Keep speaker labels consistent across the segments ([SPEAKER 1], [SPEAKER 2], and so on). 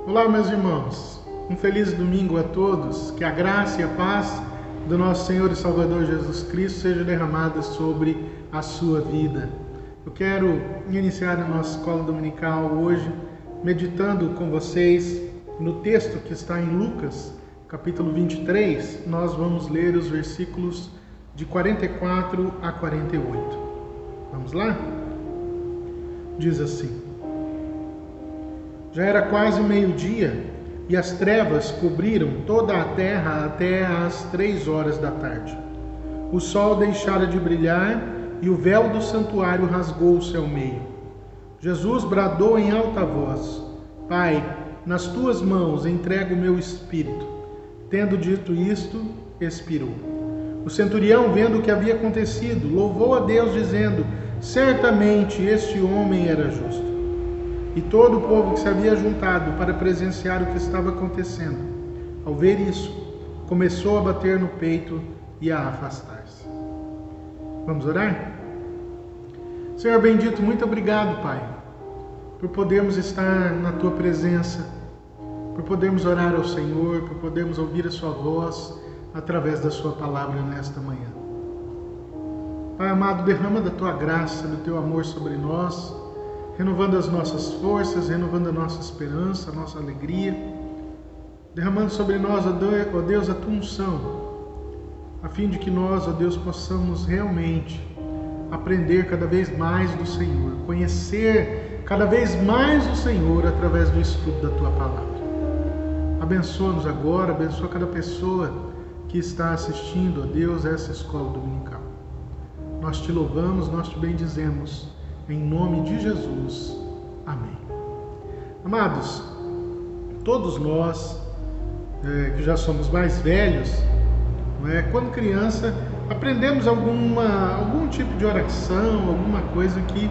[SPEAKER 1] Olá, meus irmãos. Um feliz domingo a todos. Que a graça e a paz do nosso Senhor e Salvador Jesus Cristo seja derramada sobre a sua vida. Eu quero iniciar a nossa escola dominical hoje meditando com vocês no texto que está em Lucas, capítulo 23. Nós vamos ler os versículos de 44 a 48. Vamos lá? Diz assim: Já era quase meio-dia e as trevas cobriram toda a terra até às 3 horas da tarde. O sol deixara de brilhar e o véu do santuário rasgou-se ao meio. Jesus bradou em alta voz: Pai, nas tuas mãos entrego o meu espírito. Tendo dito isto, expirou. O centurião, vendo o que havia acontecido, louvou a Deus, dizendo: Certamente este homem era justo. E todo o povo que se havia juntado para presenciar o que estava acontecendo, ao ver isso, começou a bater no peito e a afastar-se. Vamos orar? Senhor bendito, muito obrigado, Pai, por podermos estar na Tua presença, por podermos orar ao Senhor, por podermos ouvir a Sua voz através da Sua palavra nesta manhã. Pai amado, derrama da Tua graça, do Teu amor sobre nós, renovando as nossas forças, renovando a nossa esperança, a nossa alegria, derramando sobre nós, ó Deus, a Tua unção, a fim de que nós, ó Deus, possamos realmente aprender cada vez mais do Senhor, conhecer cada vez mais o Senhor através do estudo da Tua palavra. Abençoa-nos agora, abençoa cada pessoa que está assistindo, ó Deus, essa escola dominical. Nós Te louvamos, nós Te bendizemos, em nome de Jesus. Amém. Amados, todos nós que já somos mais velhos, quando criança, aprendemos algum tipo de oração, alguma coisa que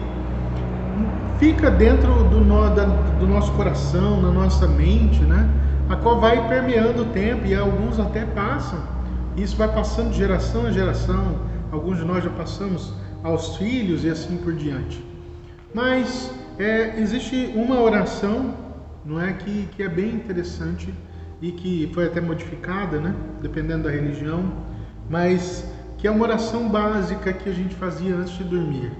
[SPEAKER 1] fica dentro do nosso coração, na nossa mente, a qual vai permeando o tempo, e alguns até passam. Isso vai passando de geração a geração. Alguns de nós já passamos aos filhos e assim por diante. Mas existe uma oração, que é bem interessante e que foi até modificada, dependendo da religião, mas que é uma oração básica que a gente fazia antes de dormir,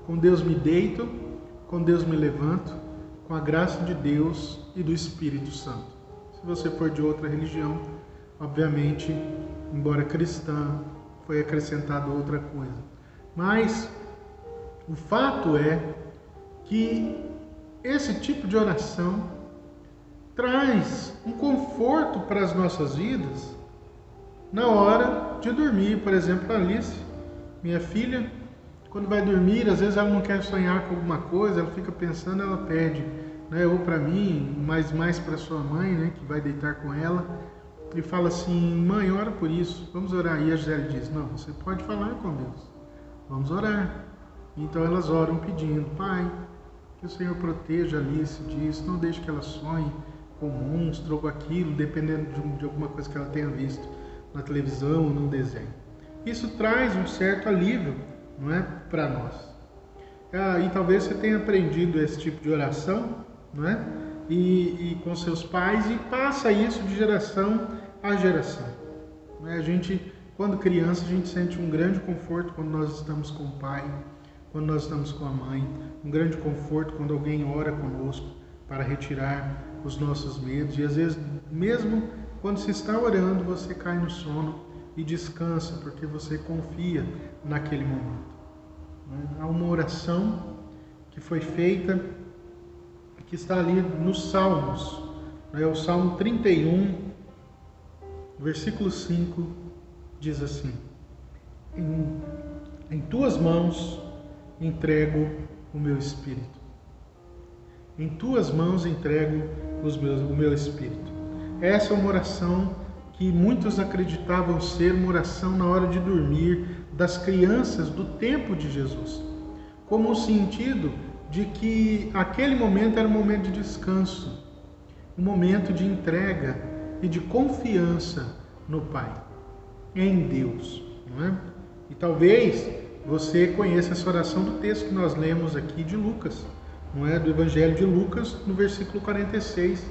[SPEAKER 1] Com Deus me deito, com Deus me levanto, com a graça de Deus e do Espírito Santo. Se você for de outra religião, obviamente, embora cristã, foi acrescentado outra coisa. Mas o fato é que esse tipo de oração traz um conforto para as nossas vidas na hora de dormir. Por exemplo, a Alice, minha filha, quando vai dormir, às vezes ela não quer sonhar com alguma coisa, ela fica pensando, ela pede, ou para mim, mais para sua mãe, que vai deitar com ela, e fala assim: mãe, ora por isso, vamos orar. E a Gisele diz: não, você pode falar com Deus, vamos orar. Então elas oram pedindo: Pai, que o Senhor proteja a Alice disso, não deixe que ela sonhe com monstro ou com aquilo, dependendo de alguma coisa que ela tenha visto na televisão ou no desenho. Isso traz um certo alívio, para nós. E talvez você tenha aprendido esse tipo de oração, e com seus pais, e passa isso de geração a geração. A gente, quando criança, a gente sente um grande conforto quando nós estamos com o pai, quando nós estamos com a mãe, um grande conforto quando alguém ora conosco para retirar os nossos medos, e às vezes, mesmo quando se está orando, você cai no sono e descansa, porque você confia naquele momento. Há uma oração que foi feita, que está ali nos Salmos, o Salmo 31, versículo 5, diz assim: Em tuas mãos entrego o meu espírito. Em tuas mãos entrego o meu espírito. Essa é uma oração que muitos acreditavam ser uma oração na hora de dormir das crianças do tempo de Jesus, como um sentido de que aquele momento era um momento de descanso, um momento de entrega e de confiança no Pai, em Deus, E talvez você conheça essa oração do texto que nós lemos aqui de Lucas, não é, do Evangelho de Lucas, no versículo 46,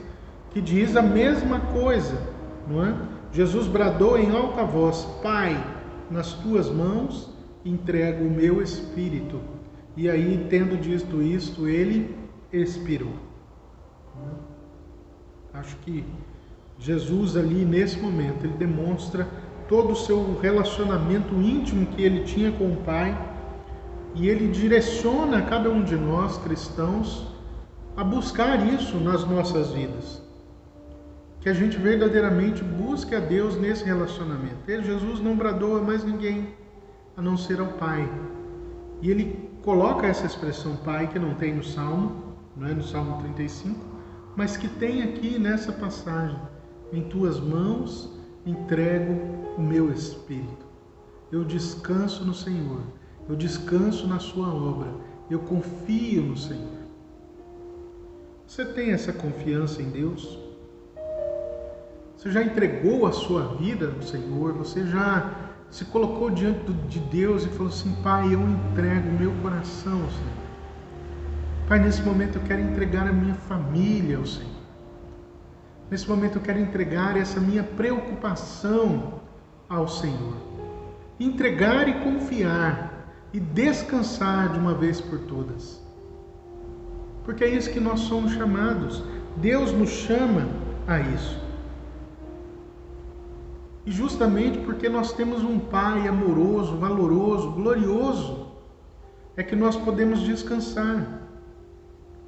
[SPEAKER 1] que diz a mesma coisa, não é? Jesus bradou em alta voz: Pai, nas tuas mãos entrego o meu espírito. E aí, tendo dito isto, ele expirou. Acho que Jesus ali, nesse momento, ele demonstra todo o seu relacionamento íntimo que ele tinha com o Pai, e ele direciona cada um de nós, cristãos, a buscar isso nas nossas vidas. Que a gente verdadeiramente busque a Deus nesse relacionamento. Jesus não bradou a mais ninguém, a não ser ao Pai. E ele coloca essa expressão Pai, que não tem no Salmo, não é no Salmo 35, mas que tem aqui nessa passagem: em tuas mãos entrego o meu espírito. Eu descanso no Senhor, eu descanso na sua obra, eu confio no Senhor. Você tem essa confiança em Deus? Você já entregou a sua vida ao Senhor? Você já se colocou diante de Deus e falou assim: Pai, eu entrego o meu coração ao Senhor. Pai, nesse momento eu quero entregar a minha família ao Senhor. Nesse momento eu quero entregar essa minha preocupação ao Senhor. Entregar e confiar e descansar de uma vez por todas. Porque é isso que nós somos chamados. Deus nos chama a isso. E justamente porque nós temos um Pai amoroso, valoroso, glorioso, é que nós podemos descansar.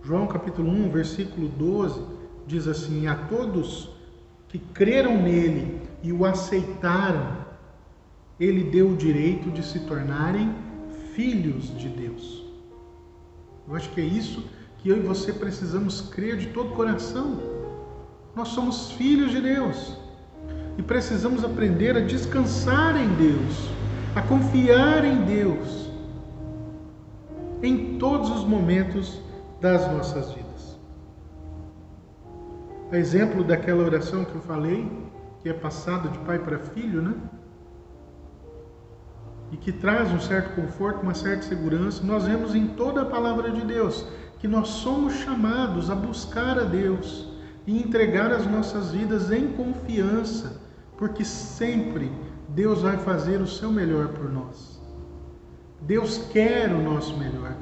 [SPEAKER 1] João capítulo 1, versículo 12, diz assim: a todos que creram nele e o aceitaram, ele deu o direito de se tornarem filhos de Deus. Eu acho que é isso que eu e você precisamos crer de todo o coração. Nós somos filhos de Deus. E precisamos aprender a descansar em Deus, a confiar em Deus, em todos os momentos das nossas vidas. A exemplo daquela oração que eu falei, que é passada de pai para filho, né? E que traz um certo conforto, uma certa segurança, nós vemos em toda a palavra de Deus que nós somos chamados a buscar a Deus e entregar as nossas vidas em confiança, porque sempre Deus vai fazer o seu melhor por nós. Deus quer o nosso melhor.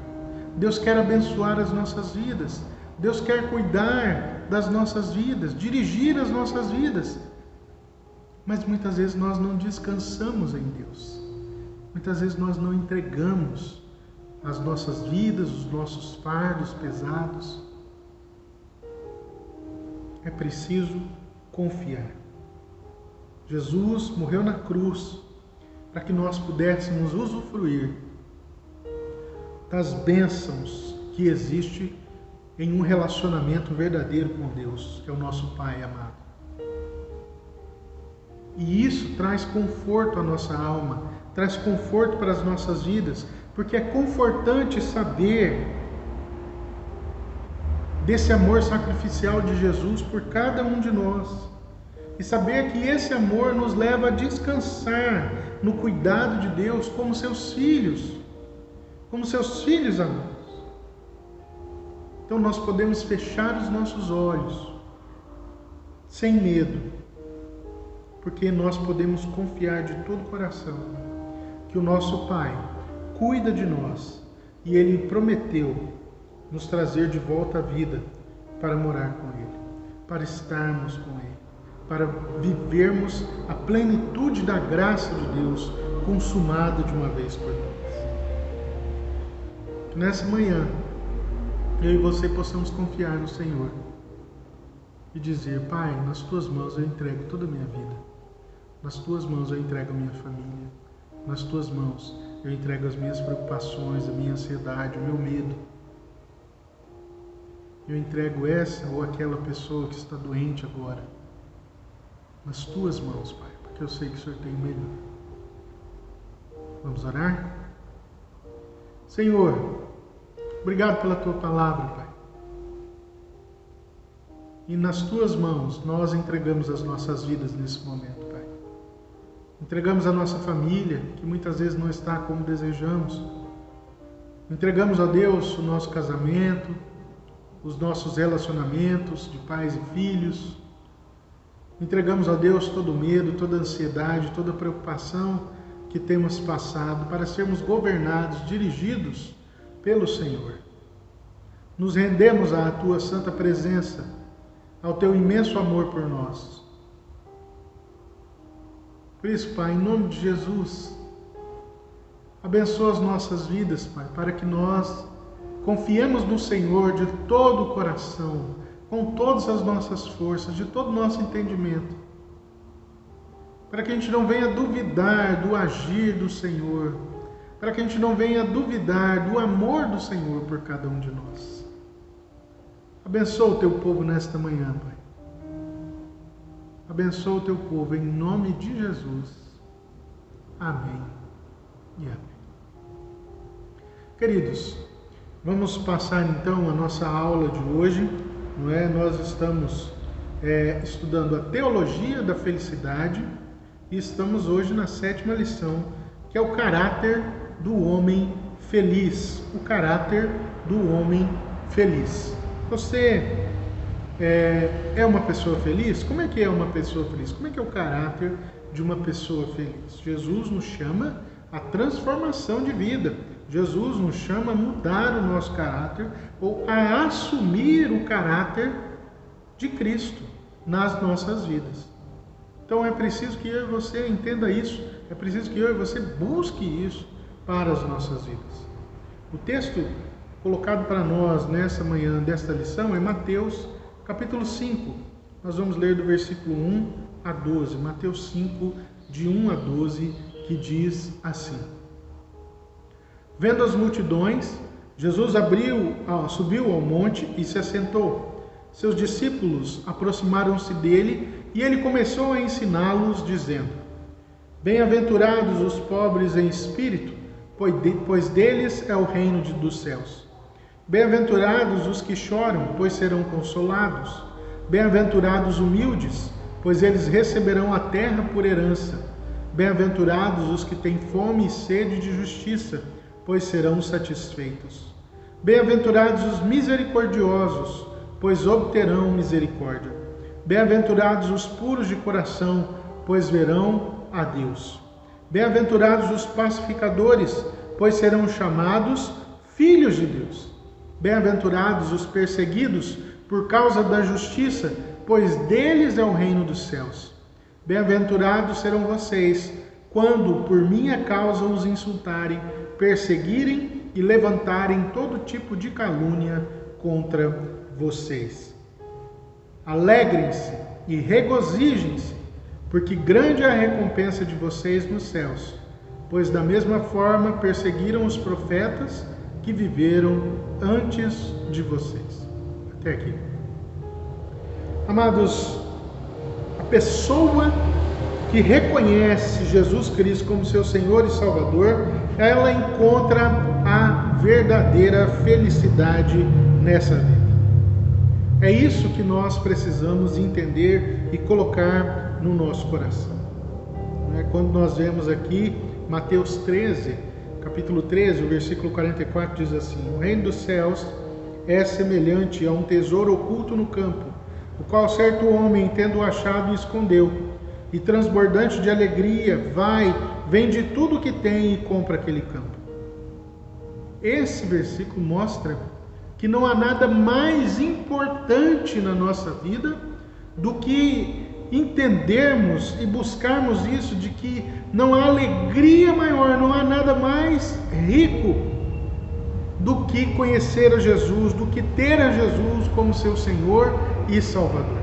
[SPEAKER 1] Deus quer abençoar as nossas vidas. Deus quer cuidar das nossas vidas, dirigir as nossas vidas. Mas muitas vezes nós não descansamos em Deus. Muitas vezes nós não entregamos as nossas vidas, os nossos fardos pesados. É preciso confiar. Jesus morreu na cruz para que nós pudéssemos usufruir das bênçãos que existe em um relacionamento verdadeiro com Deus, que é o nosso Pai amado. E isso traz conforto à nossa alma, traz conforto para as nossas vidas, porque é confortante saber desse amor sacrificial de Jesus por cada um de nós. E saber que esse amor nos leva a descansar no cuidado de Deus como seus filhos amados. Então nós podemos fechar os nossos olhos sem medo, porque nós podemos confiar de todo o coração que o nosso Pai cuida de nós e Ele prometeu nos trazer de volta à vida para morar com Ele, para estarmos com Ele, para vivermos a plenitude da graça de Deus consumada de uma vez por todas. Que nessa manhã eu e você possamos confiar no Senhor e dizer: Pai, nas Tuas mãos eu entrego toda a minha vida, nas Tuas mãos eu entrego a minha família, nas Tuas mãos eu entrego as minhas preocupações, a minha ansiedade, o meu medo. Eu entrego essa ou aquela pessoa que está doente agora nas Tuas mãos, Pai, porque eu sei que o Senhor tem o melhor. Vamos orar? Senhor, obrigado pela Tua palavra, Pai. E nas Tuas mãos nós entregamos as nossas vidas nesse momento, Pai. Entregamos a nossa família, que muitas vezes não está como desejamos. Entregamos a Deus o nosso casamento, os nossos relacionamentos de pais e filhos. Entregamos a Deus todo o medo, toda a ansiedade, toda a preocupação que temos passado para sermos governados, dirigidos pelo Senhor. Nos rendemos à Tua santa presença, ao Teu imenso amor por nós. Por isso, Pai, em nome de Jesus, abençoa as nossas vidas, Pai, para que nós confiemos no Senhor de todo o coração, com todas as nossas forças, de todo o nosso entendimento. Para que a gente não venha duvidar do agir do Senhor, para que a gente não venha duvidar do amor do Senhor por cada um de nós. Abençoa o Teu povo nesta manhã, Pai. Abençoa o Teu povo em nome de Jesus. Amém e amém. Queridos, vamos passar então a nossa aula de hoje, não é? Nós estamos estudando a teologia da felicidade e estamos hoje na 7ª lição, que é o caráter do homem feliz. O caráter do homem feliz. Você é uma pessoa feliz? Como é que é uma pessoa feliz? Como é que é o caráter de uma pessoa feliz? Jesus nos chama a transformação de vida. Jesus nos chama a mudar o nosso caráter ou a assumir o caráter de Cristo nas nossas vidas. Então é preciso que eu e você entenda isso, é preciso que eu e você busque isso para as nossas vidas. O texto colocado para nós nessa manhã desta lição é Mateus capítulo 5. Nós vamos ler do versículo 1 a 12. Mateus 5, de 1 a 12, que diz assim: Vendo as multidões, Jesus subiu ao monte e se assentou. Seus discípulos aproximaram-se dele e ele começou a ensiná-los, dizendo: Bem-aventurados os pobres em espírito, pois deles é o reino dos céus. Bem-aventurados os que choram, pois serão consolados. Bem-aventurados os humildes, pois eles receberão a terra por herança. Bem-aventurados os que têm fome e sede de justiça, pois serão satisfeitos. Bem-aventurados os misericordiosos, pois obterão misericórdia. Bem-aventurados os puros de coração, pois verão a Deus. Bem-aventurados os pacificadores, pois serão chamados filhos de Deus. Bem-aventurados os perseguidos por causa da justiça, pois deles é o reino dos céus. Bem-aventurados serão vocês, quando por minha causa os insultarem, perseguirem e levantarem todo tipo de calúnia contra vocês. Alegrem-se e regozijem-se, porque grande é a recompensa de vocês nos céus, pois da mesma forma perseguiram os profetas que viveram antes de vocês. Até aqui. Amados, a pessoa que reconhece Jesus Cristo como seu Senhor e Salvador, ela encontra a verdadeira felicidade nessa vida. É isso que nós precisamos entender e colocar no nosso coração. Quando nós vemos aqui Mateus 13, capítulo 13, o versículo 44 diz assim: O reino dos céus é semelhante a um tesouro oculto no campo, o qual certo homem, tendo achado, escondeu, e transbordante de alegria, vende tudo o que tem e compra aquele campo. Esse versículo mostra que não há nada mais importante na nossa vida do que entendermos e buscarmos isso, de que não há alegria maior, não há nada mais rico do que conhecer a Jesus, do que ter a Jesus como seu Senhor e Salvador.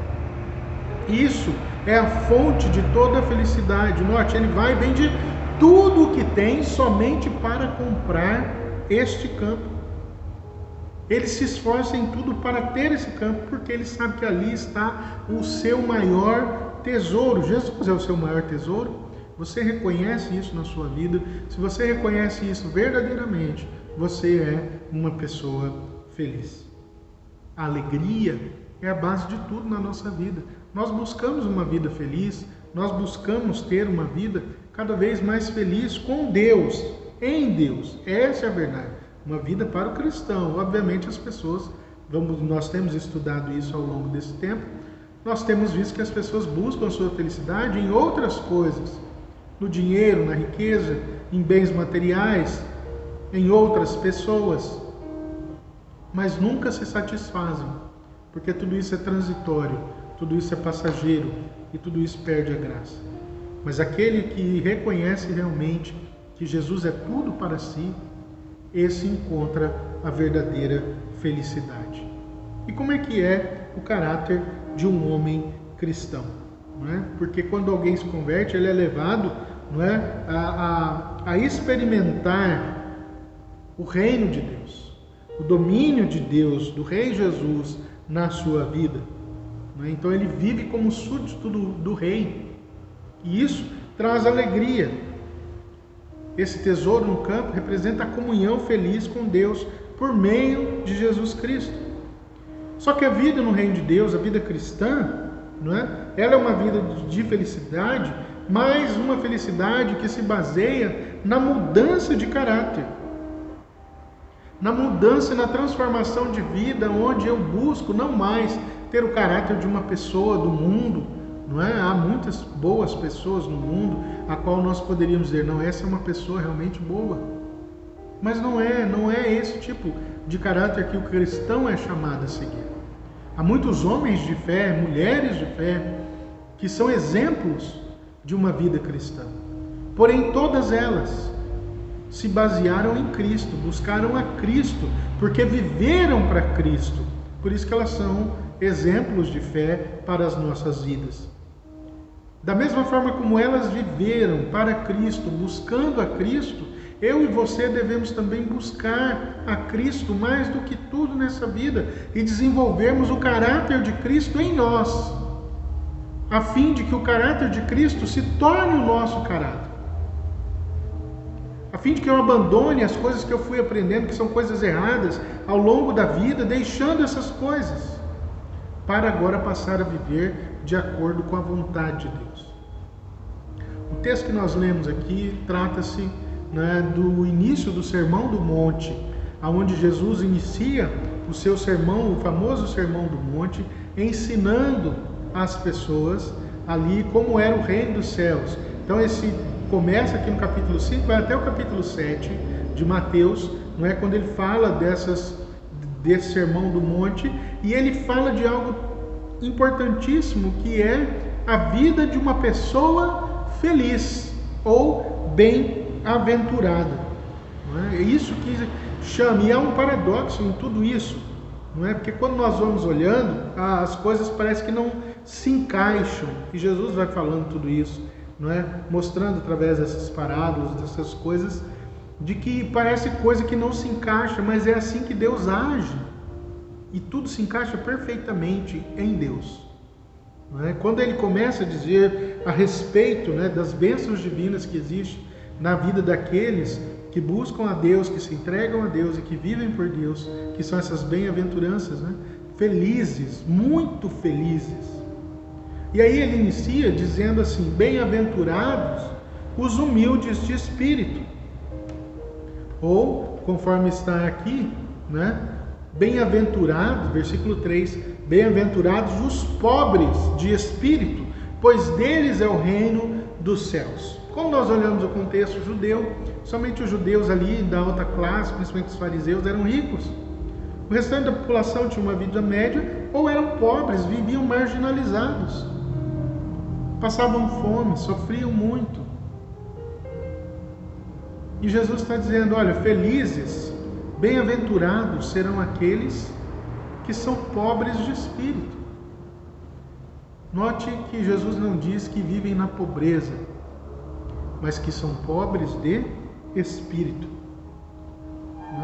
[SPEAKER 1] Isso é a fonte de toda a felicidade. Note, ele vai e vende tudo o que tem somente para comprar este campo. Ele se esforça em tudo para ter esse campo, porque ele sabe que ali está o seu maior tesouro. Jesus é o seu maior tesouro. Você reconhece isso na sua vida? Se você reconhece isso verdadeiramente, você é uma pessoa feliz. A alegria é a base de tudo na nossa vida. Nós buscamos uma vida feliz, nós buscamos ter uma vida cada vez mais feliz com Deus, em Deus. Essa é a verdade. Uma vida para o cristão. Obviamente as pessoas nós temos estudado isso ao longo desse tempo, nós temos visto que as pessoas buscam sua felicidade em outras coisas, no dinheiro, na riqueza, em bens materiais, em outras pessoas, mas nunca se satisfazem, porque tudo isso é transitório, tudo isso é passageiro e tudo isso perde a graça. Mas aquele que reconhece realmente que Jesus é tudo para si, esse encontra a verdadeira felicidade. E como é que é o caráter de um homem cristão? Não é? Porque quando alguém se converte, ele é levado, não é, a experimentar o reino de Deus, o domínio de Deus, do Rei Jesus na sua vida. Não é? Então ele vive como súdito do Rei. E isso traz alegria. Esse tesouro no campo representa a comunhão feliz com Deus por meio de Jesus Cristo. Só que a vida no reino de Deus, a vida cristã, não é? Ela é uma vida de felicidade, mas uma felicidade que se baseia na mudança de caráter, na mudança e na transformação de vida, onde eu busco não mais ter o caráter de uma pessoa do mundo. Não é? Há muitas boas pessoas no mundo a qual nós poderíamos dizer, não, essa é uma pessoa realmente boa. Mas não é esse tipo de caráter que o cristão é chamado a seguir. Há muitos homens de fé, mulheres de fé, que são exemplos de uma vida cristã. Porém, todas elas se basearam em Cristo, buscaram a Cristo, porque viveram para Cristo. Por isso que elas são exemplos de fé para as nossas vidas. Da mesma forma como elas viveram para Cristo, buscando a Cristo, eu e você devemos também buscar a Cristo mais do que tudo nessa vida e desenvolvermos o caráter de Cristo em nós, a fim de que o caráter de Cristo se torne o nosso caráter. A fim de que eu abandone as coisas que eu fui aprendendo, que são coisas erradas, ao longo da vida, deixando essas coisas, para agora passar a viver de acordo com a vontade de Deus. O texto que nós lemos aqui trata-se, né, do início do Sermão do Monte, onde Jesus inicia o seu sermão, o famoso Sermão do Monte, ensinando às pessoas ali como era o reino dos céus. Então esse começa aqui no capítulo 5, vai até o capítulo 7 de Mateus, não é, quando ele fala desse Sermão do Monte, e ele fala de algo importantíssimo, que é a vida de uma pessoa feliz ou bem-aventurada. É isso que chama, e há um paradoxo em tudo isso, não é? Porque quando nós vamos olhando, as coisas parecem que não se encaixam, e Jesus vai falando tudo isso, não é? Mostrando através dessas parábolas, dessas coisas, de que parece coisa que não se encaixa, mas é assim que Deus age. E tudo se encaixa perfeitamente em Deus. Não é? Quando ele começa a dizer a respeito, né, das bênçãos divinas que existem na vida daqueles que buscam a Deus, que se entregam a Deus e que vivem por Deus, que são essas bem-aventuranças, né? Felizes, muito felizes. E aí ele inicia dizendo assim: bem-aventurados os humildes de espírito. Ou, conforme está aqui, né? Bem-aventurados, versículo 3, bem-aventurados os pobres de espírito, pois deles é o reino dos céus. Quando nós olhamos o contexto judeu, somente os judeus ali da alta classe, principalmente os fariseus, eram ricos. O restante da população tinha uma vida média ou eram pobres, viviam marginalizados, passavam fome, sofriam muito. E Jesus está dizendo, olha, felizes, bem-aventurados serão aqueles que são pobres de espírito. Note que Jesus não diz que vivem na pobreza, mas que são pobres de espírito.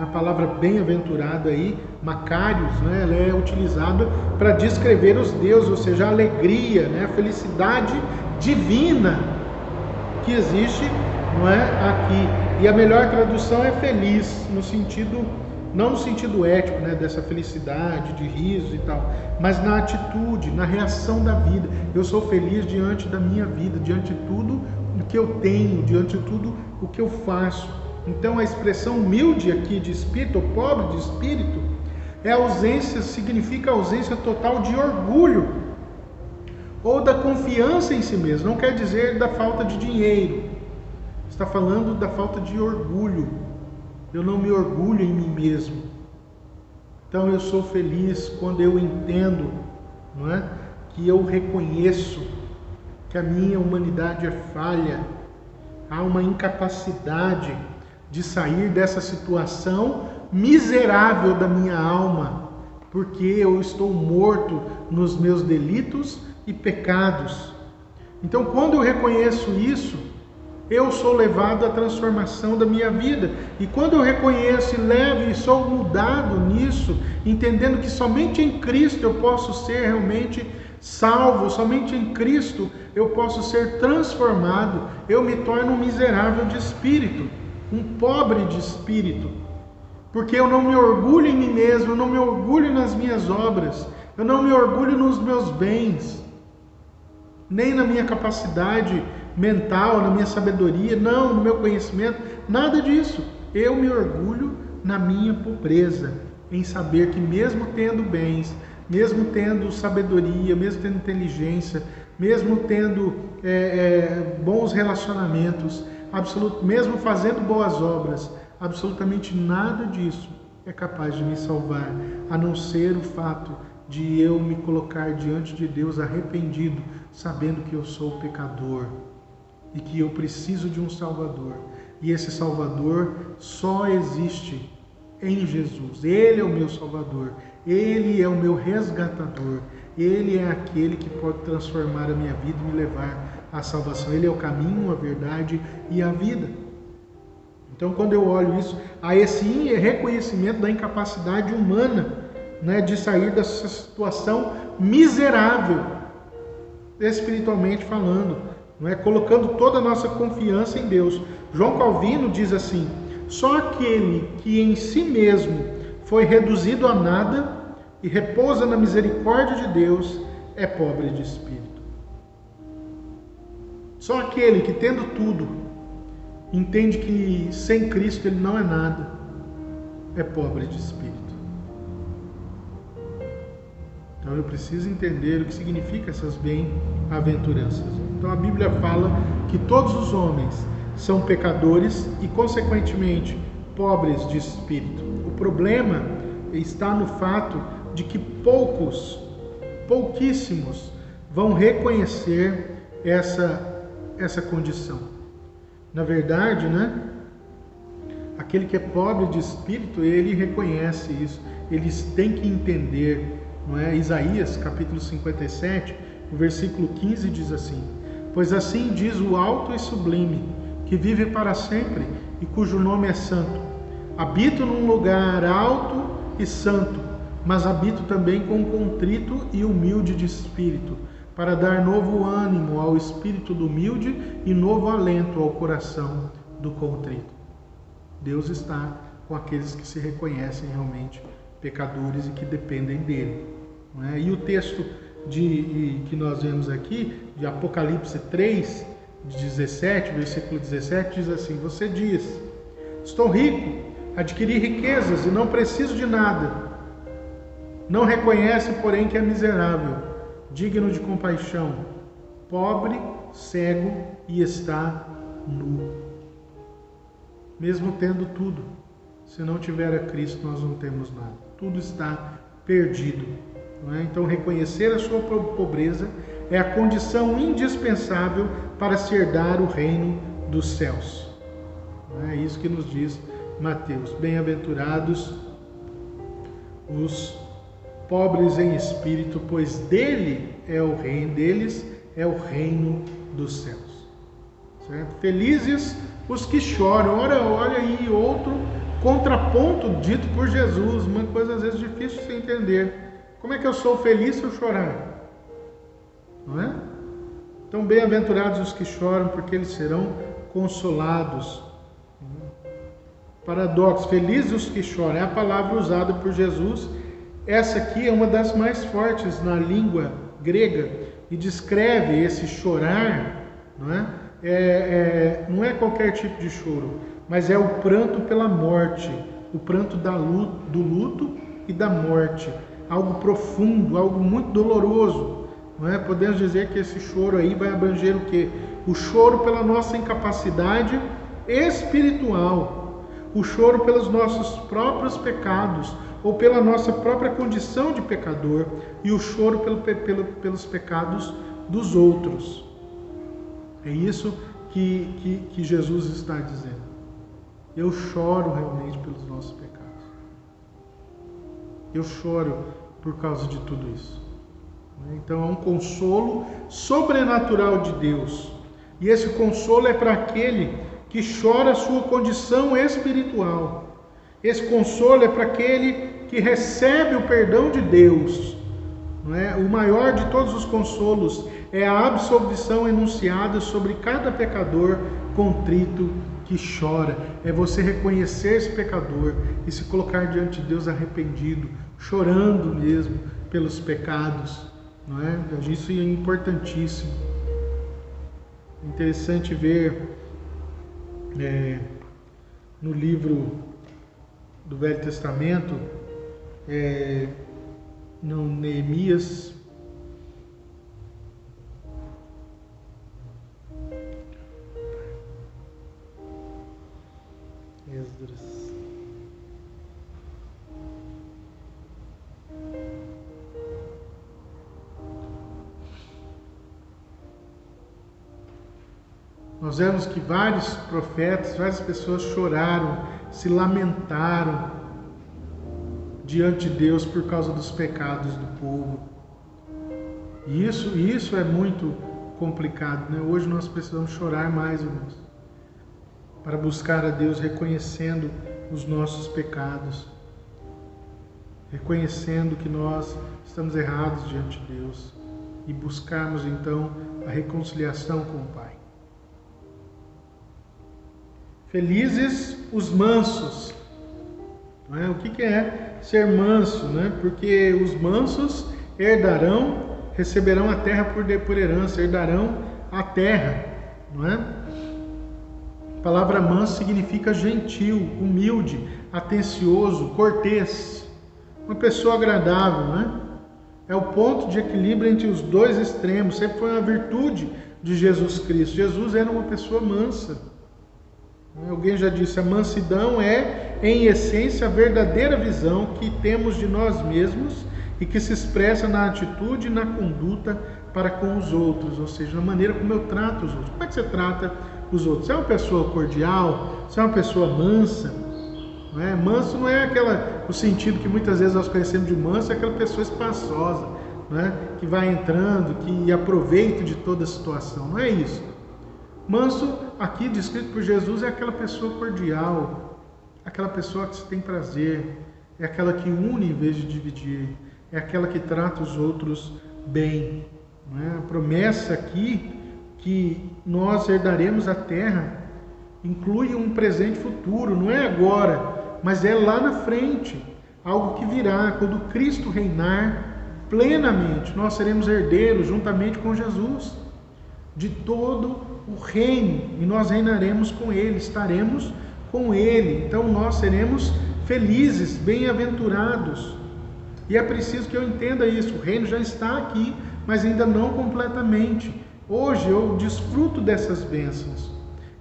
[SPEAKER 1] A palavra bem-aventurado aí, Macários, né, ela é utilizada para descrever os deuses, ou seja, a alegria, né, a felicidade divina que existe, não é, aqui. E a melhor tradução é feliz, no sentido, não no sentido ético, né, dessa felicidade, de riso e tal, mas na atitude, na reação da vida. Eu sou feliz diante da minha vida, diante de tudo o que eu tenho, diante de tudo o que eu faço. Então a expressão humilde aqui de espírito, ou pobre de espírito, significa ausência total de orgulho ou da confiança em si mesmo. Não quer dizer da falta de dinheiro. Está falando da falta de orgulho. Eu não me orgulho em mim mesmo. Então eu sou feliz quando eu entendo, não é? Que eu reconheço que a minha humanidade é falha. Há uma incapacidade de sair dessa situação miserável da minha alma, porque eu estou morto nos meus delitos e pecados. Então, quando eu reconheço isso, eu sou levado à transformação da minha vida. E quando eu reconheço e levo e sou mudado nisso, entendendo que somente em Cristo eu posso ser realmente salvo, somente em Cristo eu posso ser transformado, eu me torno um miserável de espírito, um pobre de espírito, porque eu não me orgulho em mim mesmo, eu não me orgulho nas minhas obras, eu não me orgulho nos meus bens, nem na minha capacidade mental, na minha sabedoria, não, no meu conhecimento, nada disso. Eu me orgulho na minha pobreza, em saber que mesmo tendo bens, mesmo tendo sabedoria, mesmo tendo inteligência, mesmo tendo bons relacionamentos, mesmo fazendo boas obras, absolutamente nada disso é capaz de me salvar, a não ser o fato de eu me colocar diante de Deus arrependido, sabendo que eu sou pecador e que eu preciso de um Salvador. E esse Salvador só existe em Jesus. Ele é o meu Salvador, Ele é o meu resgatador, Ele é aquele que pode transformar a minha vida e me levar à salvação. Ele é o caminho, a verdade e a vida. Então, quando eu olho isso, há esse reconhecimento da incapacidade humana, né, de sair dessa situação miserável, espiritualmente falando, não é? Colocando toda a nossa confiança em Deus. João Calvino diz assim: só aquele que em si mesmo foi reduzido a nada e repousa na misericórdia de Deus é pobre de espírito. Só aquele que, tendo tudo, entende que sem Cristo ele não é nada, é pobre de espírito. Então eu preciso entender o que significa essas bem-aventuranças. Então a Bíblia fala que todos os homens são pecadores e, consequentemente, pobres de espírito. O problema está no fato de que pouquíssimos vão reconhecer essa condição. Na verdade, né? Aquele que é pobre de espírito, ele reconhece isso. Eles têm que entender, não é? Isaías, capítulo 57, o versículo 15 diz assim: pois assim diz o alto e sublime, que vive para sempre e cujo nome é santo. Habito num lugar alto e santo, mas habito também com contrito e humilde de espírito, para dar novo ânimo ao espírito do humilde e novo alento ao coração do contrito. Deus está com aqueles que se reconhecem realmente pecadores e que dependem dele. Não é? E o texto que nós vemos aqui, de Apocalipse 3, 17, versículo 17, diz assim: você diz: estou rico, adquiri riquezas e não preciso de nada. Não reconhece, porém, que é miserável, digno de compaixão, pobre, cego e está nu. Mesmo tendo tudo, se não tiver a Cristo, nós não temos nada. Tudo está perdido. Não é? Então, reconhecer a sua pobreza é a condição indispensável para se herdar o reino dos céus. Não é isso que nos diz Mateus: bem-aventurados os pobres em espírito, pois deles é o reino dos céus. Certo? Felizes os que choram. Olha aí outro contraponto dito por Jesus, uma coisa às vezes difícil de se entender. Como é que eu sou feliz se eu chorar? Não é? Então, bem-aventurados os que choram, porque eles serão consolados. Paradoxo: felizes os que choram, é a palavra usada por Jesus. Essa aqui é uma das mais fortes na língua grega e descreve esse chorar, não é? Não é qualquer tipo de choro, mas é o pranto pela morte, o pranto do luto e da morte. Algo profundo, algo muito doloroso. Não é? Podemos dizer que esse choro aí vai abranger o quê? O choro pela nossa incapacidade espiritual, o choro pelos nossos próprios pecados, ou pela nossa própria condição de pecador, e o choro pelos pecados dos outros. É isso que Jesus está dizendo. Eu choro realmente pelos nossos pecados. Eu choro por causa de tudo isso. Então é um consolo sobrenatural de Deus. E esse consolo é para aquele que chora a sua condição espiritual. Esse consolo é para aquele que recebe o perdão de Deus. Não é? O maior de todos os consolos é a absolvição enunciada sobre cada pecador contrito que chora. É você reconhecer esse pecador e se colocar diante de Deus arrependido, chorando mesmo pelos pecados. Não é? Isso é importantíssimo. É interessante ver no livro do Velho Testamento, no Neemias, Esdras, nós vemos que vários profetas, várias pessoas choraram, se lamentaram diante de Deus por causa dos pecados do povo. E isso é muito complicado, né? Hoje nós precisamos chorar mais, irmãos, para buscar a Deus reconhecendo os nossos pecados, reconhecendo que nós estamos errados diante de Deus e buscarmos então a reconciliação com o Pai. Felizes os mansos. Não é? O que é ser manso? Né? Porque os mansos receberão a terra por herança, herdarão a terra. Não é? A palavra manso significa gentil, humilde, atencioso, cortês. Uma pessoa agradável. Né? É o ponto de equilíbrio entre os dois extremos. Sempre foi uma virtude de Jesus Cristo. Jesus era uma pessoa mansa. Alguém já disse, a mansidão é, em essência, a verdadeira visão que temos de nós mesmos e que se expressa na atitude e na conduta para com os outros, ou seja, na maneira como eu trato os outros. Como é que você trata os outros? Você é uma pessoa cordial? Você é uma pessoa mansa? Não é? Manso não é o sentido que muitas vezes nós conhecemos de manso, é aquela pessoa espaçosa, não é? Que vai entrando, que aproveita de toda a situação. Não é isso. Manso, aqui descrito por Jesus, é aquela pessoa cordial, aquela pessoa que se tem prazer, é aquela que une em vez de dividir, é aquela que trata os outros bem. Não é? A promessa aqui que nós herdaremos a terra inclui um presente futuro, não é agora, mas é lá na frente, algo que virá, quando Cristo reinar plenamente, nós seremos herdeiros juntamente com Jesus de todo o reino, e nós reinaremos com Ele, estaremos com Ele. Então nós seremos felizes, bem-aventurados. E é preciso que eu entenda isso. O reino já está aqui, mas ainda não completamente. Hoje eu desfruto dessas bênçãos.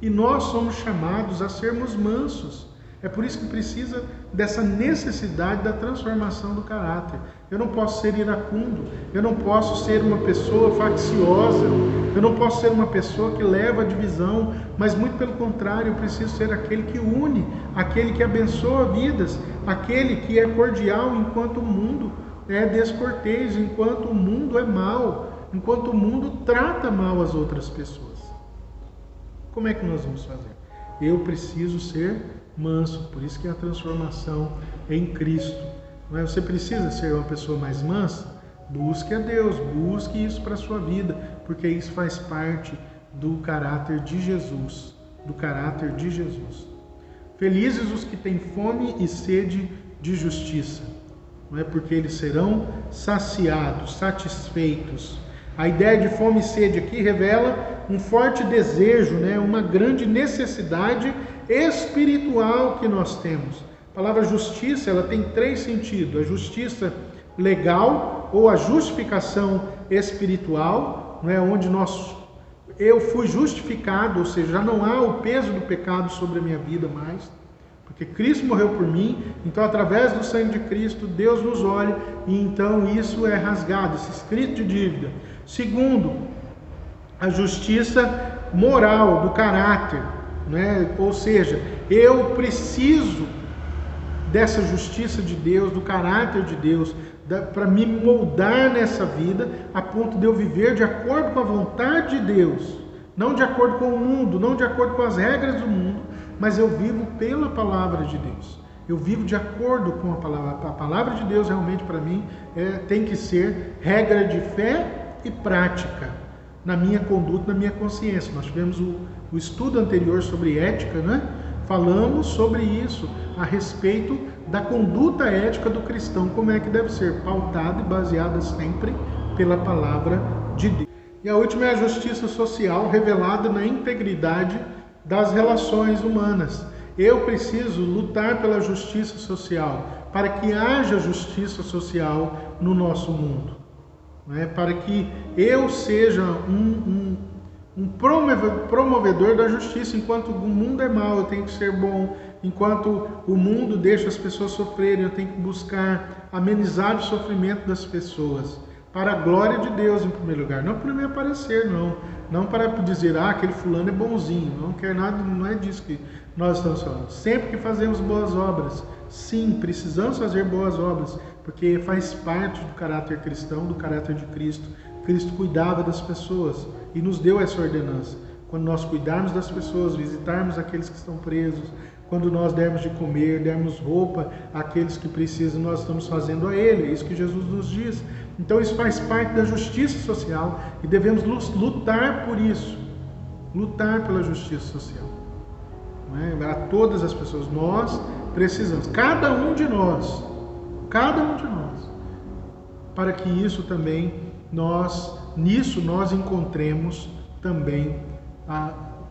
[SPEAKER 1] E nós somos chamados a sermos mansos. É por isso que precisa dessa necessidade da transformação do caráter. Eu não posso ser iracundo, eu não posso ser uma pessoa facciosa, eu não posso ser uma pessoa que leva a divisão, mas muito pelo contrário, eu preciso ser aquele que une, aquele que abençoa vidas, aquele que é cordial enquanto o mundo é descortês, enquanto o mundo é mau, enquanto o mundo trata mal as outras pessoas. Como é que nós vamos fazer? Eu preciso ser manso, por isso que a transformação é em Cristo. Não é? Você precisa ser uma pessoa mais mansa? Busque a Deus, busque isso para a sua vida, porque isso faz parte do caráter de Jesus, do caráter de Jesus. Felizes os que têm fome e sede de justiça, não é? Porque eles serão saciados, satisfeitos. A ideia de fome e sede aqui revela um forte desejo, né? Uma grande necessidade espiritual que nós temos. A palavra justiça, ela tem três sentidos: a justiça legal ou a justificação espiritual, não é, onde eu fui justificado, ou seja, já não há o peso do pecado sobre a minha vida mais, porque Cristo morreu por mim. Então, através do sangue de Cristo, Deus nos olha e então isso é rasgado, esse escrito de dívida. Segundo, a justiça moral, do caráter, né? Ou seja, eu preciso dessa justiça de Deus, do caráter de Deus, para me moldar nessa vida, a ponto de eu viver de acordo com a vontade de Deus, não de acordo com o mundo, não de acordo com as regras do mundo, mas eu vivo pela palavra de Deus. Eu vivo de acordo com a palavra. A palavra de Deus realmente para mim tem que ser regra de fé e prática na minha conduta, na minha consciência. Nós tivemos o estudo anterior sobre ética, né? Falamos sobre isso, a respeito da conduta ética do cristão, como é que deve ser pautada e baseada sempre pela palavra de Deus. E a última é a justiça social, revelada na integridade das relações humanas. Eu preciso lutar pela justiça social, para que haja justiça social no nosso mundo, né? Para que eu seja um promovedor da justiça. Enquanto o mundo é mau, eu tenho que ser bom. Enquanto o mundo deixa as pessoas sofrerem, eu tenho que buscar amenizar o sofrimento das pessoas, para a glória de Deus em primeiro lugar, não para me aparecer, não para dizer, aquele fulano é bonzinho, não quer nada, não é disso que nós estamos falando. Sempre que fazemos boas obras, sim, precisamos fazer boas obras, porque faz parte do caráter cristão, do caráter de Cristo. Cristo cuidava das pessoas e nos deu essa ordenança. Quando nós cuidarmos das pessoas, visitarmos aqueles que estão presos, quando nós dermos de comer, dermos roupa àqueles que precisam, nós estamos fazendo a Ele. É isso que Jesus nos diz. Então isso faz parte da justiça social e devemos lutar por isso. Lutar pela justiça social. Não é? A todas as pessoas. Nós precisamos, cada um de nós, para que isso também, nisso nós encontremos também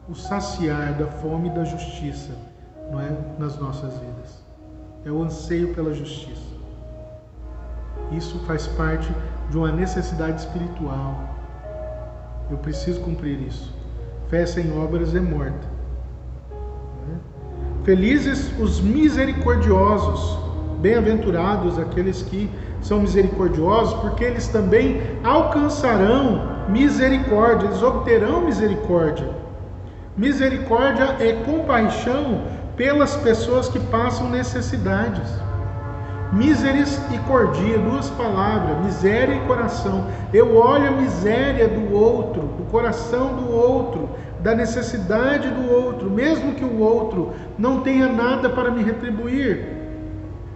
[SPEAKER 1] o saciar da fome da justiça, não é? Nas nossas vidas. É o anseio pela justiça. Isso faz parte de uma necessidade espiritual. Eu preciso cumprir isso. Fé sem obras é morta. Felizes os misericordiosos, bem-aventurados aqueles que são misericordiosos, porque eles também alcançarão misericórdia, eles obterão misericórdia. Misericórdia é compaixão pelas pessoas que passam necessidades. Misericordia, duas palavras, miséria e coração. Eu olho a miséria do outro, do coração do outro, da necessidade do outro, mesmo que o outro não tenha nada para me retribuir,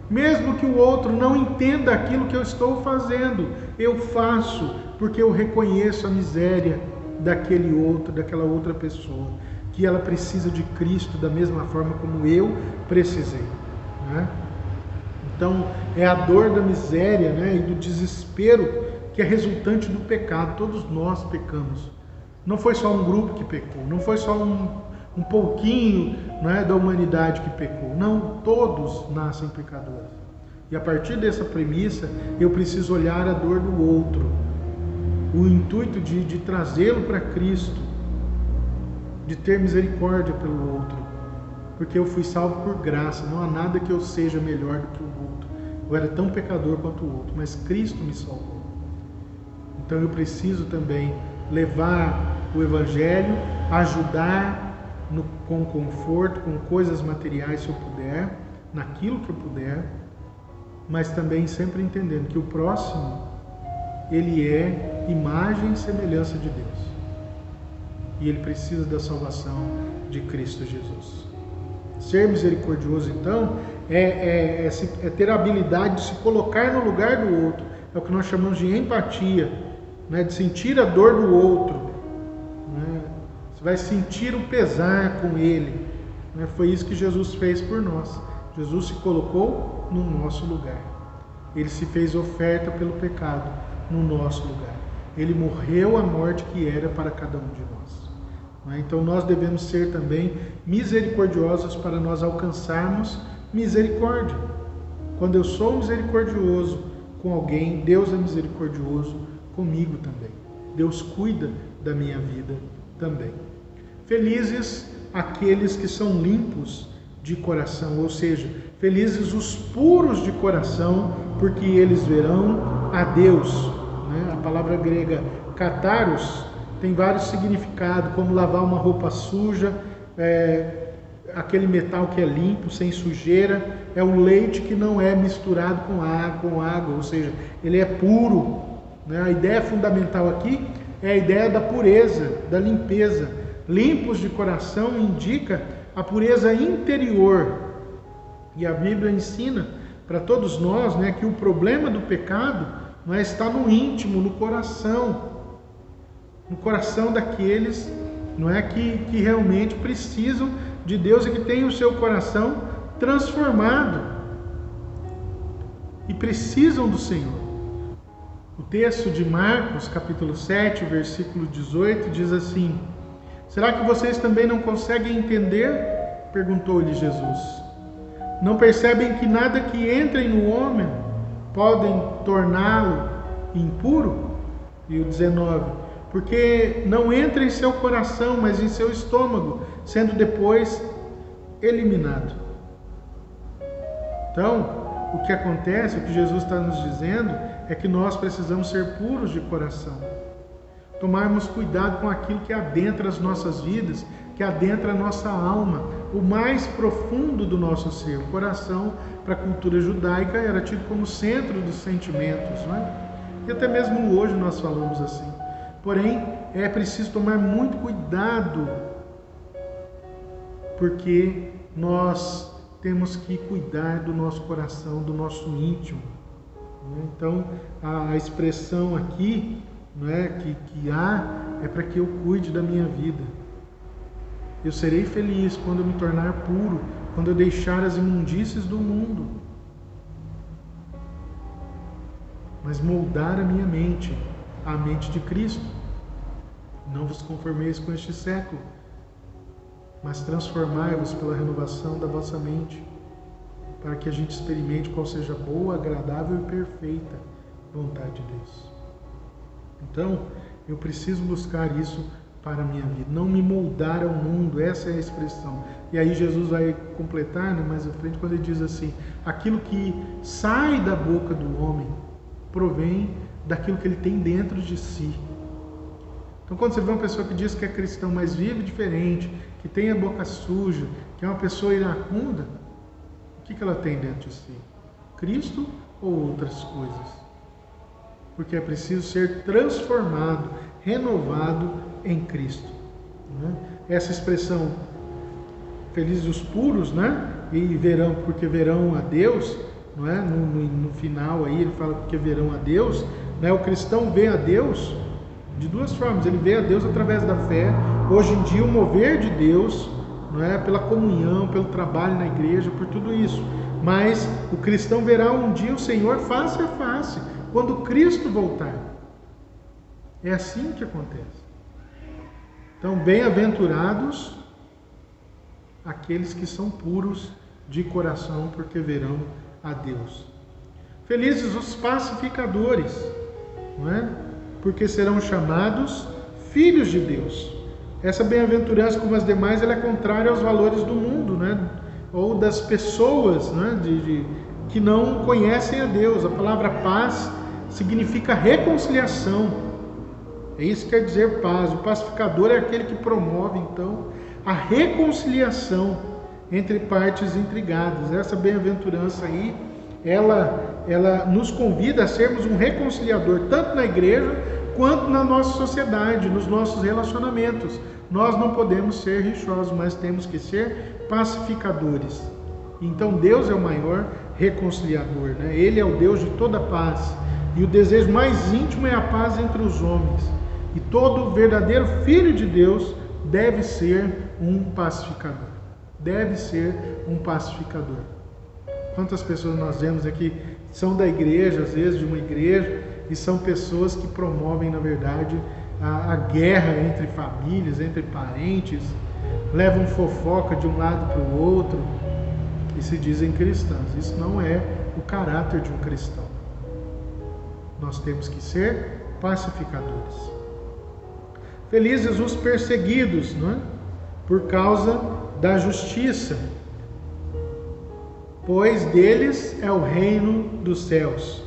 [SPEAKER 1] mesmo que o outro não entenda aquilo que eu estou fazendo, eu faço porque eu reconheço a miséria daquele outro, daquela outra pessoa, que ela precisa de Cristo da mesma forma como eu precisei, né? Então, é a dor da miséria, né, e do desespero que é resultante do pecado. Todos nós pecamos. Não foi só um grupo que pecou, não foi só um pouquinho, né, da humanidade que pecou. Não, todos nascem pecadores. E a partir dessa premissa, eu preciso olhar a dor do outro. O intuito de trazê-lo para Cristo, de ter misericórdia pelo outro. Porque eu fui salvo por graça, não há nada que eu seja melhor do que o outro. Eu era tão pecador quanto o outro, mas Cristo me salvou. Então eu preciso também levar o Evangelho, ajudar com conforto, com coisas materiais se eu puder, naquilo que eu puder, mas também sempre entendendo que o próximo, ele é imagem e semelhança de Deus. E ele precisa da salvação de Cristo Jesus. Ser misericordioso, então, é ter a habilidade de se colocar no lugar do outro. É o que nós chamamos de empatia, né? De sentir a dor do outro, né? Você vai sentir o pesar com ele, né? Foi isso que Jesus fez por nós. Jesus se colocou no nosso lugar. Ele se fez oferta pelo pecado no nosso lugar. Ele morreu a morte que era para cada um de nós. Então nós devemos ser também misericordiosos para nós alcançarmos misericórdia. Quando eu sou misericordioso com alguém, Deus é misericordioso comigo também. Deus cuida da minha vida também. Felizes aqueles que são limpos de coração, ou seja, felizes os puros de coração, porque eles verão a Deus. A palavra grega kataros tem vários significados, como lavar uma roupa suja, aquele metal que é limpo, sem sujeira, é o leite que não é misturado com água, ou seja, ele é puro. A ideia fundamental aqui é a ideia da pureza, da limpeza. Limpos de coração indica a pureza interior. E a Bíblia ensina para todos nós, que o problema do pecado está no íntimo, no coração daqueles que realmente precisam de Deus e que têm o seu coração transformado e precisam do Senhor. O texto de Marcos, capítulo 7, versículo 18, diz assim: será que vocês também não conseguem entender? Perguntou-lhe Jesus. Não percebem que nada que entre no homem podem torná-lo impuro? E o 19: porque não entra em seu coração, mas em seu estômago, sendo depois eliminado. Então, o que acontece, o que Jesus está nos dizendo, é que nós precisamos ser puros de coração. Tomarmos cuidado com aquilo que adentra as nossas vidas, que adentra a nossa alma, o mais profundo do nosso ser. O coração, para a cultura judaica, era tido como centro dos sentimentos, E até mesmo hoje nós falamos assim. Porém, é preciso tomar muito cuidado, porque nós temos que cuidar do nosso coração, do nosso íntimo. Então, a expressão aqui que há é para que eu cuide da minha vida. Eu serei feliz quando eu me tornar puro, quando eu deixar as imundícies do mundo. Mas moldar a minha mente, a mente de Cristo. Não vos conformeis com este século, mas transformai-vos pela renovação da vossa mente, para que a gente experimente qual seja a boa, agradável e perfeita vontade de Deus. Então, eu preciso buscar isso para a minha vida, não me moldar ao mundo, essa é a expressão. E aí Jesus vai completar, mais à frente, quando ele diz assim: aquilo que sai da boca do homem provém daquilo que ele tem dentro de si. Então, quando você vê uma pessoa que diz que é cristão, mas vive diferente, que tem a boca suja, que é uma pessoa iracunda, o que ela tem dentro de si? Cristo ou outras coisas? Porque é preciso ser transformado, renovado em Cristo. Essa expressão, felizes os puros, e verão, porque verão a Deus, no final aí ele fala porque verão a Deus, o cristão vê a Deus de duas formas. Ele vê a Deus através da fé. Hoje em dia o mover de Deus, pela comunhão, pelo trabalho na igreja, por tudo isso. Mas o cristão verá um dia o Senhor face a face, quando Cristo voltar. É assim que acontece. Então, bem-aventurados aqueles que são puros de coração, porque verão a Deus. Felizes os pacificadores, porque serão chamados filhos de Deus. Essa bem-aventurança, como as demais, ela é contrária aos valores do mundo, ou das pessoas, que não conhecem a Deus. A palavra paz significa reconciliação. É isso que quer dizer paz. O pacificador é aquele que promove, então, a reconciliação entre partes intrigadas. Essa bem-aventurança aí, ela nos convida a sermos um reconciliador, tanto na igreja quanto na nossa sociedade, nos nossos relacionamentos. Nós não podemos ser rixosos, mas temos que ser pacificadores. Então Deus é o maior reconciliador, Ele é o Deus de toda paz. E o desejo mais íntimo é a paz entre os homens. E todo verdadeiro filho de Deus deve ser um pacificador. Deve ser um pacificador. Quantas pessoas nós vemos aqui são da igreja, às vezes de uma igreja, e são pessoas que promovem, na verdade, a guerra entre famílias, entre parentes, levam fofoca de um lado para o outro, e se dizem cristãs. Isso não é o caráter de um cristão. Nós temos que ser pacificadores. Felizes os perseguidos, não é? Por causa da justiça, pois deles é o reino dos céus.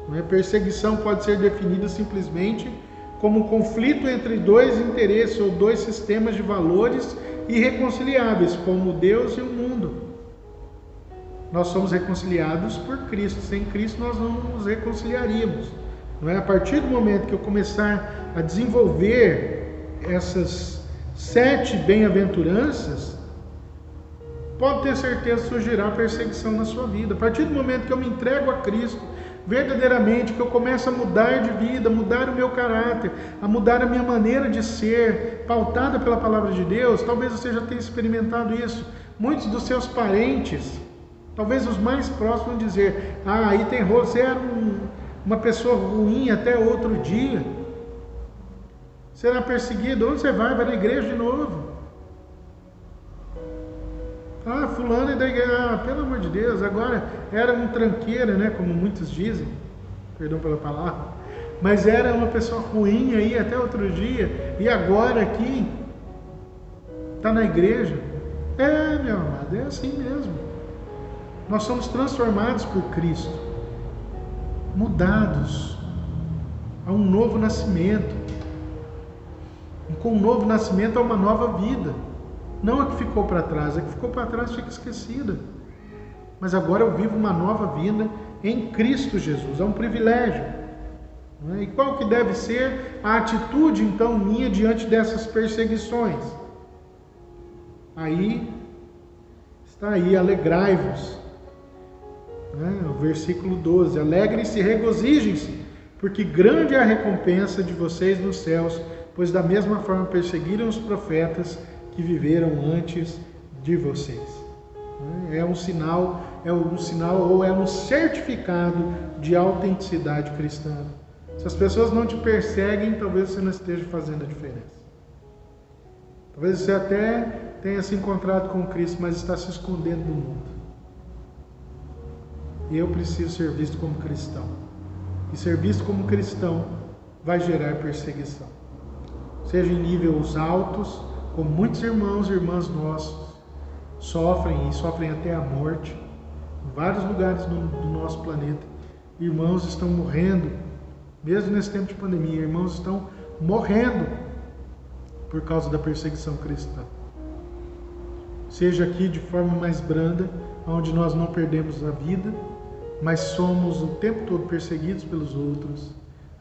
[SPEAKER 1] Não é? Perseguição pode ser definida simplesmente como um conflito entre dois interesses ou dois sistemas de valores irreconciliáveis, como Deus e o mundo. Nós somos reconciliados por Cristo. Sem Cristo nós não nos reconciliaríamos. Não é? A partir do momento que eu começar a desenvolver essas 7 bem-aventuranças, pode ter certeza que surgirá perseguição na sua vida. A partir do momento que eu me entrego a Cristo, verdadeiramente, que eu começo a mudar de vida, a mudar o meu caráter, a mudar a minha maneira de ser, pautada pela palavra de Deus, talvez você já tenha experimentado isso. Muitos dos seus parentes, talvez os mais próximos, vão dizer: ah, aí tem rolo, você era uma pessoa ruim até outro dia. Será perseguido. Onde você vai? Vai na igreja de novo. Ah, fulano é da igreja. Ah, pelo amor de Deus, agora era um tranqueira, né? Como muitos dizem. Perdão pela palavra. Mas era uma pessoa ruim aí até outro dia. E agora aqui está na igreja. É, meu amado, é assim mesmo. Nós somos transformados por Cristo, mudados a um novo nascimento. E com um novo nascimento há uma nova vida. Não a que ficou para trás, a que ficou para trás fica esquecida. Mas agora eu vivo uma nova vida em Cristo Jesus. É um privilégio. Não é? E qual que deve ser a atitude então minha diante dessas perseguições? Aí está aí: alegrai-vos. O versículo 12: alegrem-se e regozijem-se, porque grande é a recompensa de vocês nos céus, pois da mesma forma perseguiram os profetas que viveram antes de vocês. É um sinal ou é um certificado de autenticidade cristã. Se as pessoas não te perseguem, talvez você não esteja fazendo a diferença. Talvez você até tenha se encontrado com Cristo, mas está se escondendo do mundo. E eu preciso ser visto como cristão. E ser visto como cristão vai gerar perseguição. Seja em níveis altos, como muitos irmãos e irmãs nossos sofrem, e sofrem até a morte, em vários lugares do nosso planeta. Irmãos estão morrendo, mesmo nesse tempo de pandemia, irmãos estão morrendo por causa da perseguição cristã. Seja aqui de forma mais branda, onde nós não perdemos a vida, mas somos o tempo todo perseguidos pelos outros,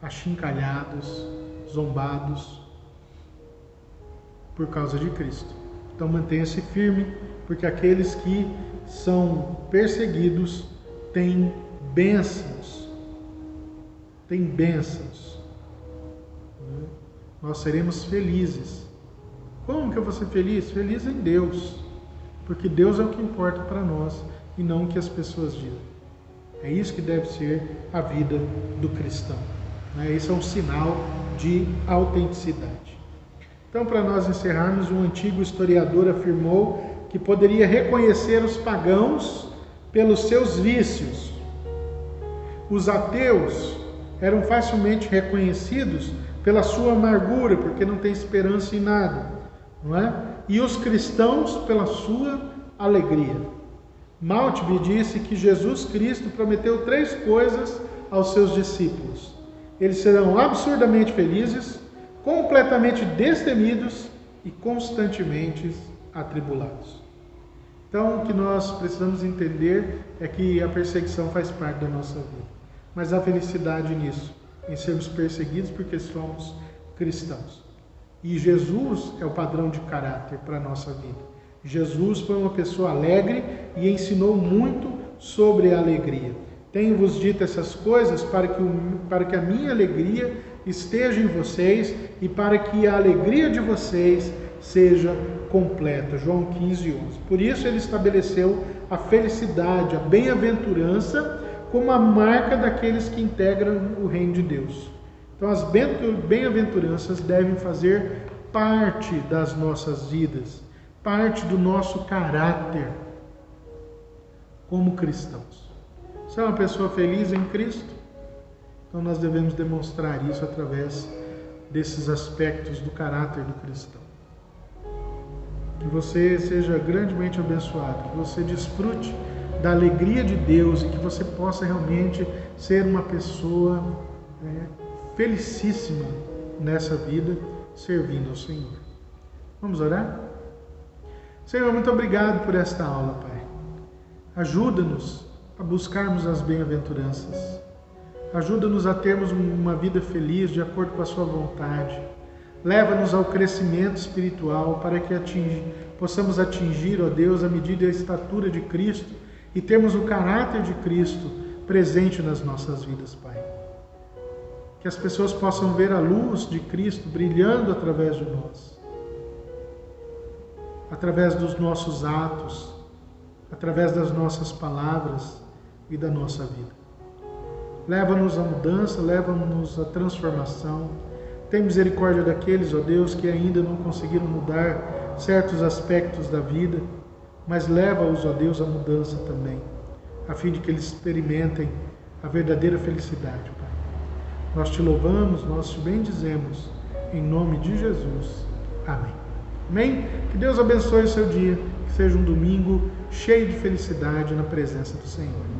[SPEAKER 1] achincalhados, zombados, por causa de Cristo. Então mantenha-se firme, porque aqueles que são perseguidos têm bênçãos. Têm bênçãos. Nós seremos felizes. Como que eu vou ser feliz? Feliz em Deus. Porque Deus é o que importa para nós e não o que as pessoas dizem. É isso que deve ser a vida do cristão. Esse é um sinal de autenticidade. Então, para nós encerrarmos, um antigo historiador afirmou que poderia reconhecer os pagãos pelos seus vícios. Os ateus eram facilmente reconhecidos pela sua amargura, porque não tem esperança em nada, não é? E os cristãos pela sua alegria. Maltby disse que Jesus Cristo prometeu 3 coisas aos seus discípulos: eles serão absurdamente felizes, completamente destemidos e constantemente atribulados. Então, o que nós precisamos entender é que a perseguição faz parte da nossa vida, mas há felicidade nisso, em sermos perseguidos porque somos cristãos. E Jesus é o padrão de caráter para a nossa vida. Jesus foi uma pessoa alegre e ensinou muito sobre a alegria. Tenho-vos dito essas coisas para que a minha alegria esteja em vocês e para que a alegria de vocês seja completa. João 15:11. Por isso ele estabeleceu a felicidade, a bem-aventurança, como a marca daqueles que integram o reino de Deus. Então as bem-aventuranças devem fazer parte das nossas vidas, parte do nosso caráter. como cristãos. Você é uma pessoa feliz em Cristo? Então nós devemos demonstrar isso através desses aspectos do caráter do cristão. Que você seja grandemente abençoado, que você desfrute da alegria de Deus e que você possa realmente ser uma pessoa felicíssima nessa vida, servindo ao Senhor. Vamos orar? Senhor, muito obrigado por esta aula, Pai. Ajuda-nos a buscarmos as bem-aventuranças. Ajuda-nos a termos uma vida feliz de acordo com a sua vontade. Leva-nos ao crescimento espiritual para que possamos atingir, ó Deus, a medida e a estatura de Cristo e termos o caráter de Cristo presente nas nossas vidas, Pai. Que as pessoas possam ver a luz de Cristo brilhando através de nós, através dos nossos atos, através das nossas palavras e da nossa vida. Leva-nos à mudança, leva-nos à transformação. Tem misericórdia daqueles, ó Deus, que ainda não conseguiram mudar certos aspectos da vida, mas leva-os, ó Deus, à mudança também, a fim de que eles experimentem a verdadeira felicidade, Pai. Nós te louvamos, nós te bendizemos, em nome de Jesus. Amém. Amém? Que Deus abençoe o seu dia, que seja um domingo cheio de felicidade na presença do Senhor.